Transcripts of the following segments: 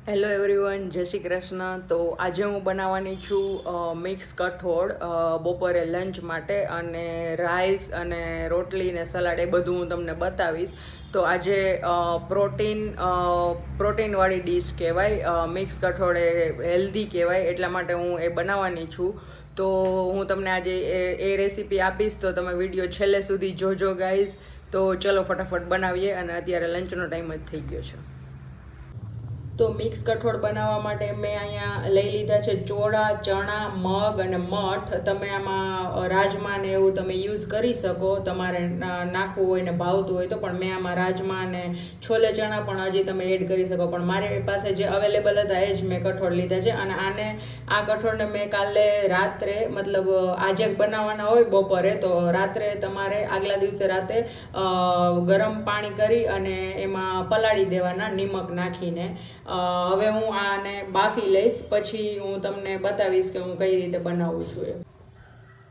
Hello everyone, જય શ્રી કૃષ્ણ. તો આજે હું બનાવવાની છું મિક્સ કઠોળ બપોરે લંચ માટે, અને રાઈસ અને રોટલી ને સલાડ એ બધું હું તમને બતાવીશ. તો આજે પ્રોટીનવાળી ડીશ કહેવાય. મિક્સ કઠોળ એ હેલ્ધી કહેવાય, એટલા માટે હું એ બનાવવાની છું. તો હું તમને આજે એ રેસીપી આપીશ, તો તમે વિડીયો છેલ્લે સુધી જોજો ગાઈઝ. તો ચલો ફટાફટ બનાવીએ, અને અત્યારે લંચનો ટાઈમ જ થઈ ગયો છે. તો મિક્સ કઠોળ બનાવવા માટે મેં અહીંયા લઈ લીધા છે ચોળા, ચણા, મગ અને મઠ. તમે આમાં રાજમા ને એવું તમે યુઝ કરી શકો, તમારે નાખવું હોય ને ભાવતું હોય તો. પણ મેં આમાં રાજમા ને છોલે ચણા પણ હજી તમે એડ કરી શકો, પણ મારી પાસે જે અવેલેબલ હતા એ જ મેં કઠોળ લીધા છે. અને આ કઠોળને મેં કાલે રાત્રે, મતલબ આજે બનાવવાના હોય બપોરે, તો રાત્રે તમારે આગલા દિવસે રાતે ગરમ પાણી કરી અને એમાં પલાળી દેવાના નિમક નાખીને. હવે હું આને બાફી લઈશ, પછી હું તમને બતાવીશ કે હું કઈ રીતે બનાવું છું એ.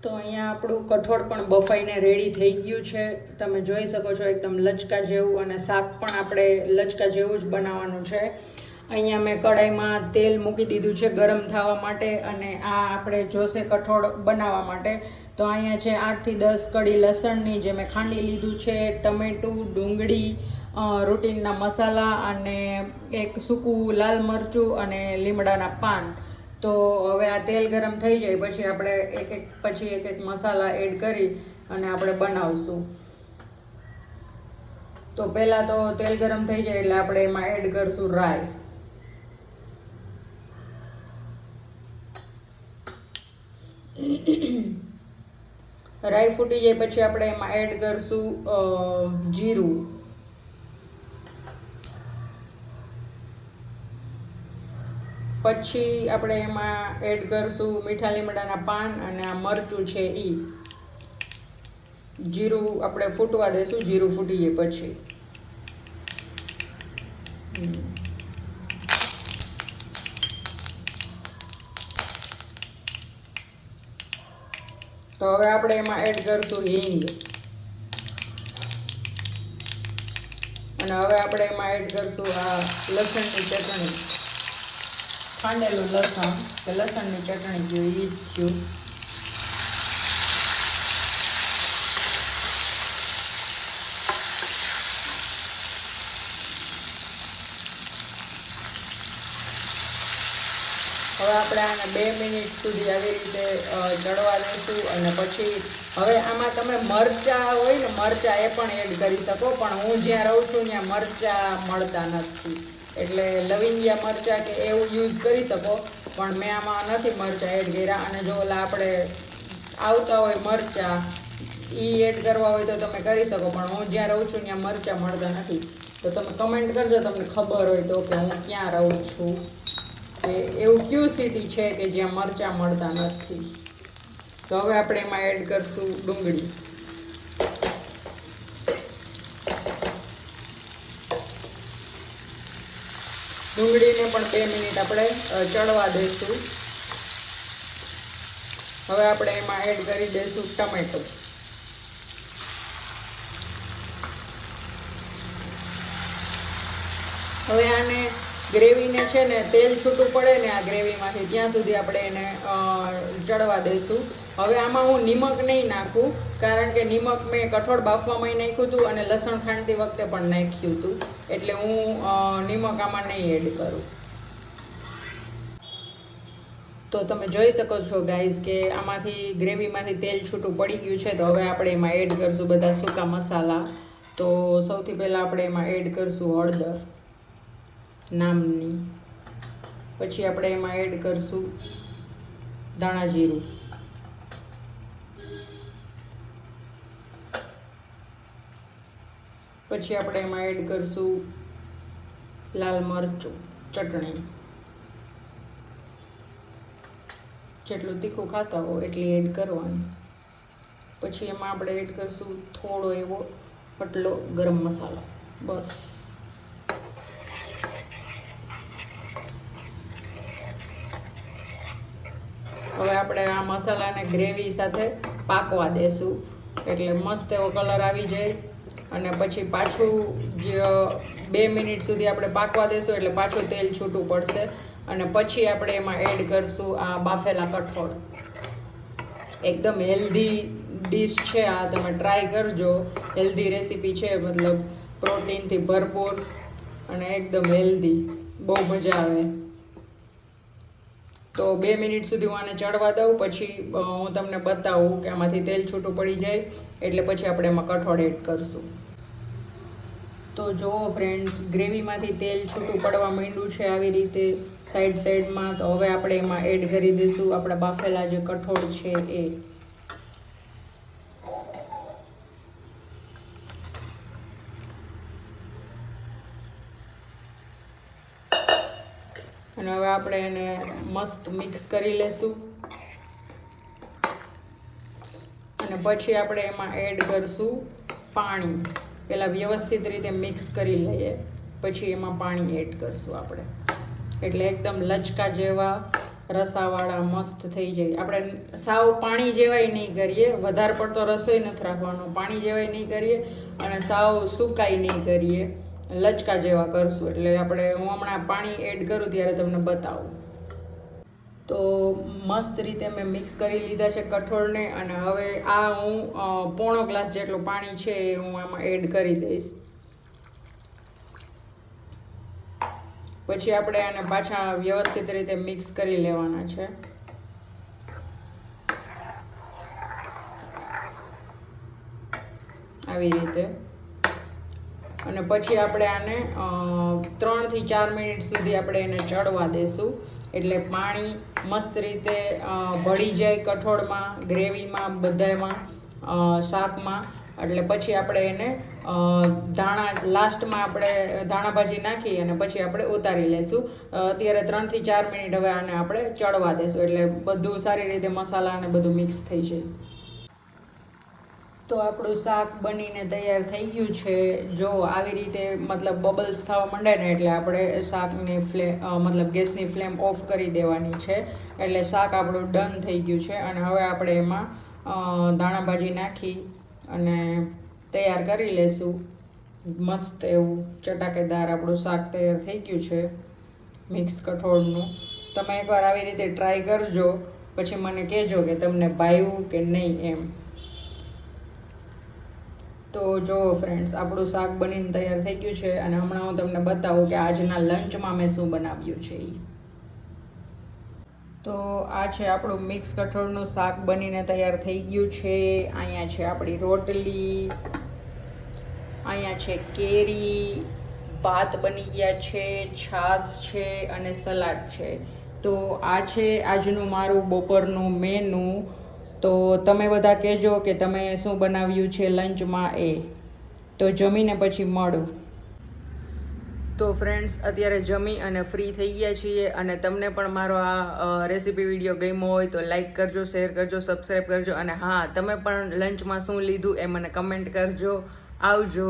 તો અહીંયા આપણું કઠોળ પણ બફાઈને રેડી થઈ ગયું છે. તમે જોઈ શકો છો એકદમ લચકા જેવું, અને શાક પણ આપણે લચકા જેવું જ બનાવવાનું છે. અહીંયા મેં કઢાઈમાં તેલ મૂકી દીધું છે ગરમ થવા માટે, અને આ આપણે જોશે કઠોળ બનાવવા માટે. તો અહીંયા છે 8 થી 10 કળી લસણની જે મેં ખાંડી લીધું છે, ટમેટું, ડુંગળી, રૂટીનના મસાલા, અને એક સૂકું લાલ મરચું અને લીમડાના પાન. તો હવે આ તેલ ગરમ થઈ જાય પછી આપણે એક એક મસાલા એડ કરી અને આપણે બનાવશું. તો પહેલાં તો તેલ ગરમ થઈ જાય એટલે આપણે એમાં એડ કરશું રાઈ. રાઈ ફૂટી જાય પછી આપણે એમાં એડ કરશું જીરું. પછી આપણે એમાં એડ કરશું મીઠા લીમડાના પાન અને આ મરચું છે એ. જીરું આપણે ફૂટવા દેશું, જીરું ફૂટી જાય પછી. તો હવે આપણે એમાં એડ કરશું હિંગ, અને હવે આપણે એમાં એડ કરશું આ લસણની ચટણી, ખાંડેલું લસણ કે લસણની ચટણી જેવું એ જ થયું. હવે આપણે આને 2 મિનિટ સુધી આવી રીતે ચડવા દઈશું. અને પછી હવે આમાં તમે મરચાં હોય ને, મરચાં એ પણ એડ કરી શકો, પણ હું જ્યાં રહું છું ત્યાં મરચાં મળતા નથી, એટલે લવિંગિયા મરચાં કે એવું યુઝ કરી શકો. પણ મેં આમાં નથી મરચાં એડ કર્યા. અને જો ઓલા આપણે આવતા હોય મરચાં એ એડ કરવા હોય તો તમે કરી શકો, પણ હું જ્યાં રહું છું ત્યાં મરચાં મળતા નથી. તો તમે કમેન્ટ કરજો તમને ખબર હોય તો કે હું ક્યાં રહું છું, કે એવું કયું સિટી છે કે જ્યાં મરચાં મળતા નથી. તો હવે આપણે એમાં એડ કરશું ડુંગળી. ડુંગળીને પણ 2 મિનિટ આપણે ચડવા દઈશું. હવે આપણે એમાં એડ કરી દઈશું ટમેટો. હવે આને ગ્રેવીને છે ને તેલ છૂટું પડે ને આ ગ્રેવીમાંથી, ત્યાં સુધી આપણે એને ચડવા દઈશું. હવે આમાં હું નિમક નહીં નાખું, કારણ કે નિમક મેં કઠોળ બાફવામાં નાખ્યું હતું અને લસણ ખાંડતી વખતે પણ નાખ્યું હતું, એટલે હું નિમક આમાં નહીં એડ કરું. તો તમે જોઈ શકો છો ગાઈઝ કે આમાંથી ગ્રેવીમાંથી તેલ છૂટું પડી ગયું છે. તો હવે આપણે એમાં એડ કરશું બધા સૂકા મસાલા. તો સૌથી પહેલાં આપણે એમાં એડ કરશું હળદર નામની. પછી આપણે એમાં એડ કરશું ધાણા જીરું. પછી આપણે એમાં એડ કરશું લાલ મરચું ચટણી. જેટલું તીખું ખાતા હો એટલી એડ કરવાની. પછી એમાં આપણે એડ કરશું થોડો એવો પતલો ગરમ મસાલો, બસ. હવે આપણે આ મસાલાને ગ્રેવી સાથે પાકવા દેશું, એટલે મસ્ત એવો કલર આવી જાય. અને પછી પાછું 2 મિનિટ સુધી આપણે પાકવા દેશું એટલે પાછું તેલ છૂટું પડશે અને પછી આપણે એમાં એડ કરશું આ બાફેલા કઠોળ. એકદમ હેલ્ધી ડીશ છે આ, તમે ટ્રાય કરજો. હેલ્ધી રેસીપી છે, મતલબ પ્રોટીનથી ભરપૂર અને એકદમ હેલ્ધી, બહુ મજા આવે. તો 2 મિનિટ સુધી હું આને ચડવા દઉં, પછી હું તમને બતાવું કે આમાંથી તેલ છૂટું પડી જાય એટલે પછી આપણે એમાં કઠોળ એડ કરશું. તો જુઓ ફ્રેન્ડ્સ, ગ્રેવીમાંથી તેલ છૂટું પડવા માંડ્યું છે આવી રીતે સાઈડમાં. તો હવે આપણે એમાં એડ કરી દઈશું આપણા બાફેલા જે કઠોળ છે એ. અને હવે આપણે એને મસ્ત મિક્સ કરી લેશું અને પછી આપણે એમાં એડ કરશું પાણી. પહેલાં વ્યવસ્થિત રીતે મિક્સ કરી લઈએ, પછી એમાં પાણી એડ કરશું આપણે, એટલે એકદમ લચકા જેવા રસાવાળા મસ્ત થઈ જાય. આપણે સાવ પાણી જેવાય નહીં કરીએ, વધારે પડતો રસોઈ નથી રાખવાનો, પાણી જેવાય નહીં કરીએ અને સાવ સુકાઈ નહીં કરીએ, લચકા જેવા કરશું. એટલે આપણે હું હમણાં પાણી એડ કરું ત્યારે તમને બતાવું. તો મસ્ત રીતે મેં મિક્સ કરી લીધા છે કઠોળને અને હવે આ હું 1/4 ગ્લાસ જેટલું પાણી છે એ હું આમાં એડ કરી દઈશ. પછી આપણે આને પાછા વ્યવસ્થિત રીતે મિક્સ કરી લેવાના છે. આવી રીતે. અને પછી આપણે આને 3 થી 4 મિનિટ સુધી આપણે એને ચડવા દેશું, એટલે પાણી મસ્ત રીતે ભળી જાય કઠોળમાં, ગ્રેવીમાં, બધામાં, શાકમાં. એટલે પછી આપણે એને લાસ્ટમાં આપણે ધાણા ભાજી નાખી અને પછી આપણે ઉતારી લઈશું. અત્યારે 3 થી 4 મિનિટ હવે આને આપણે ચડવા દેશું, એટલે બધું સારી રીતે મસાલા અને બધું મિક્સ થઈ જાય. તો આપણું શાક બનીને તૈયાર થઈ ગયું છે. જો આવી રીતે મતલબ બબલ્સ થવા માંડે ને એટલે આપણે શાકની મતલબ ગેસની ફ્લેમ ઓફ કરી દેવાની છે, એટલે શાક આપણું ડન થઈ ગયું છે. અને હવે આપણે એમાં ધાણા ભાજી નાખી અને તૈયાર કરી લેશું. મસ્ત એવું ચટાકેદાર આપણું શાક તૈયાર થઈ ગયું છે મિક્સ કઠોળનું. તમે એકવાર આવી રીતે ટ્રાય કરજો, પછી મને કહેજો કે તમને ભાવ્યું કે નહીં એમ. તો જો ફ્રેન્ડ્સ, આપણું શાક બનીને તૈયાર થઈ ગયું છે અને હમણાં હું તમને બતાવું કે આજના લંચમાં મેં શું બનાવ્યું છે એ. તો આ છે આપણું મિક્સ કઠોળનું શાક બનીને તૈયાર થઈ ગયું છે. અહીંયા છે આપણી રોટલી, અહીંયા છે કેરી, ભાત બની ગયા છે, છાશ છે અને સલાડ છે. તો આ છે આજનું મારું બપોરનું મેનુ. તો તમે બધા કહેજો કે તમે શું બનાવ્યું છે લંચમાં એ. તો જમીને પછી મળું. તો ફ્રેન્ડ્સ, અત્યારે જમી અને ફ્રી થઈ ગયા છીએ અને તમને પણ મારો આ રેસીપી વિડીયો ગમ્યો હોય તો લાઈક કરજો, શેર કરજો, સબસ્ક્રાઈબ કરજો અને હા, તમે પણ લંચમાં શું લીધું એ મને કમેન્ટ કરજો. આવજો.